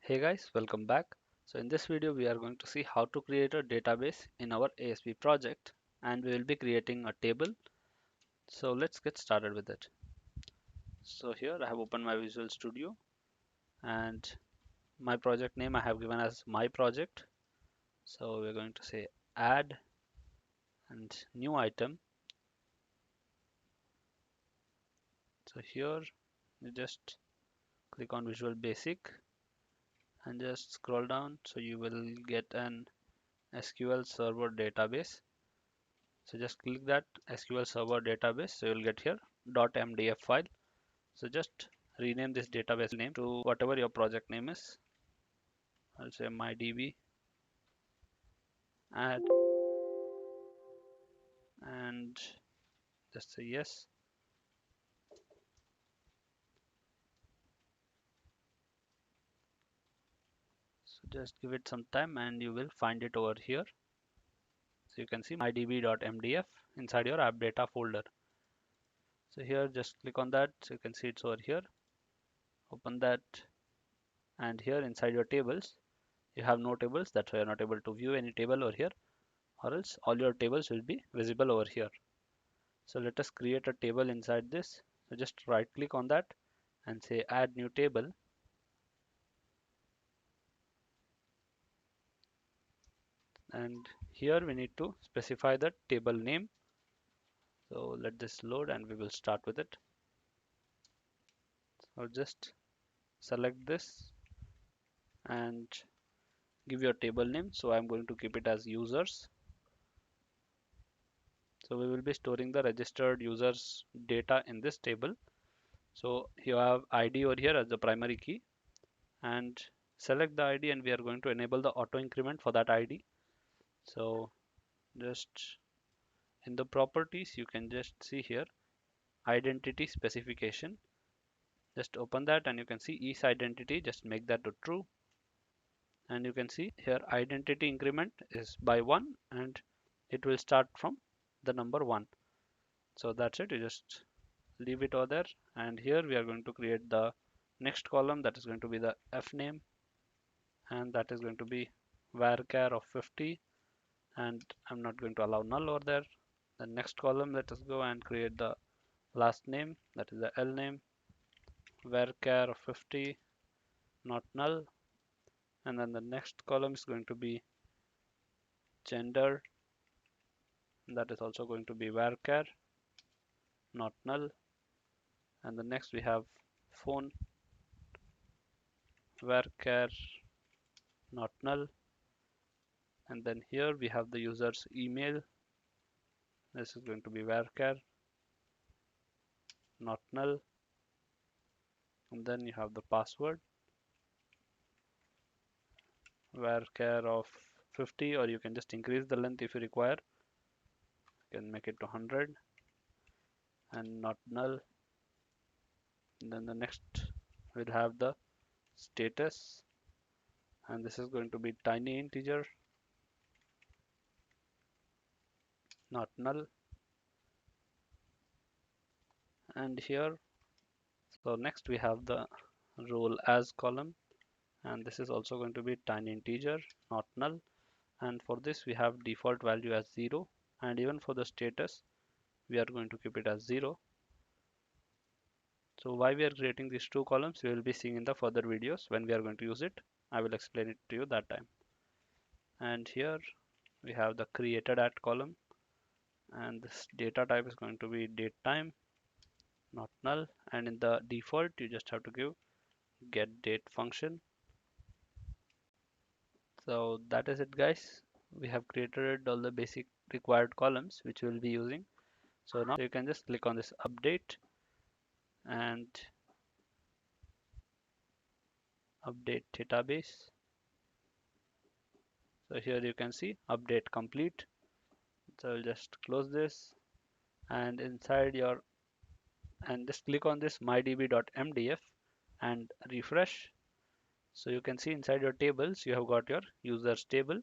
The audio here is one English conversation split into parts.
Hey guys, welcome back. So in this video we are going to see how to create a database in our ASP project, and we will be creating a table. So let's get started with it. So here I have opened my Visual Studio, and my project name I have given as my project. So we're going to say add and new item. So here you just click on Visual Basic and just scroll down, so you will get an SQL Server database. So just click that SQL Server database. So you'll get here .mdf file. So just rename this database name to whatever your project name is. I'll say mydb add and just say yes. So just give it some time and you will find it over here. So you can see mydb.mdf inside your app data folder. So here just click on that, so you can see it's over here. Open that, and here inside your tables you have no tables, that's why you're not able to view any table over here, or else all your tables will be visible over here. So let us create a table inside this. So just right click on that and say add new table. And here we need to specify the table name. So let this load and we will start with it. So just select this and give your table name. So I'm going to keep it as users. So we will be storing the registered users data in this table. So you have ID over here as the primary key, and select the ID, and we are going to enable the auto increment for that ID. So just in the properties you can just see here identity specification. Just open that and you can see each identity, just make that to true, and you can see here identity increment is by 1 and it will start from the number 1. So that's it, you just leave it over there. And here we are going to create the next column, that is going to be the f name, and that is going to be varchar of 50, and I'm not going to allow null over there. The next column, let us go and create the last name, that is the L name, varchar of 50, not null. And then the next column is going to be gender, that is also going to be varchar, not null. And the next we have phone, varchar, not null. And then here we have the user's email, this is going to be varchar, not null. And then you have the password, varchar of 50, or you can just increase the length if you require, you can make it to 100, and not null. And then the next we'll have the status, and this is going to be tiny integer, not null. And here, so next we have the role as column, and this is also going to be tiny integer, not null. And for this we have default value as 0, and even for the status we are going to keep it as 0. So why we are creating these two columns we will be seeing in the further videos. When we are going to use it, I will explain it to you that time. And here we have the created at column, and this data type is going to be date time, not null. And in the default you just have to give get date function. So that is it guys, we have created all the basic required columns which we will be using. So now you can just click on this update and update database. So here you can see update complete. So I'll just close this, and inside your, and just click on this mydb.mdf and refresh. So you can see inside your tables you have got your users table.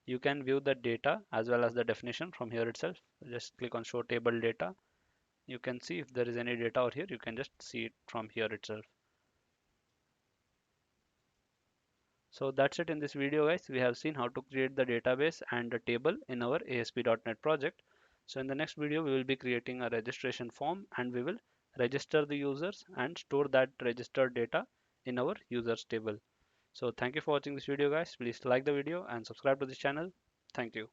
You can view the data as well as the definition from here itself. Just click on show table data. You can see if there is any data over here, you can just see it from here itself. So that's it in this video, guys. We have seen how to create the database and the table in our ASP.NET project. So in the next video, we will be creating a registration form and we will register the users and store that registered data in our users table. So thank you for watching this video, guys. Please like the video and subscribe to this channel. Thank you.